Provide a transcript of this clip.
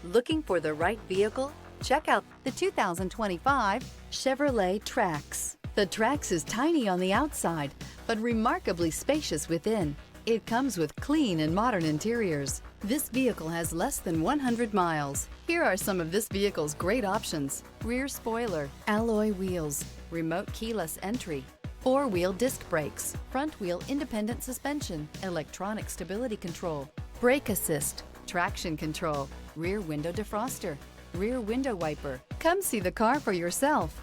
Looking for the right vehicle? Check out the 2025 Chevrolet Trax. The Trax is tiny on the outside, but remarkably spacious within. It comes with clean and modern interiors. This vehicle has less than 100 miles. Here are some of this vehicle's great options: rear spoiler, alloy wheels, remote keyless entry, four-wheel disc brakes, front-wheel independent suspension, electronic stability control, brake assist, traction control, rear window defroster, rear window wiper. Come see the car for yourself.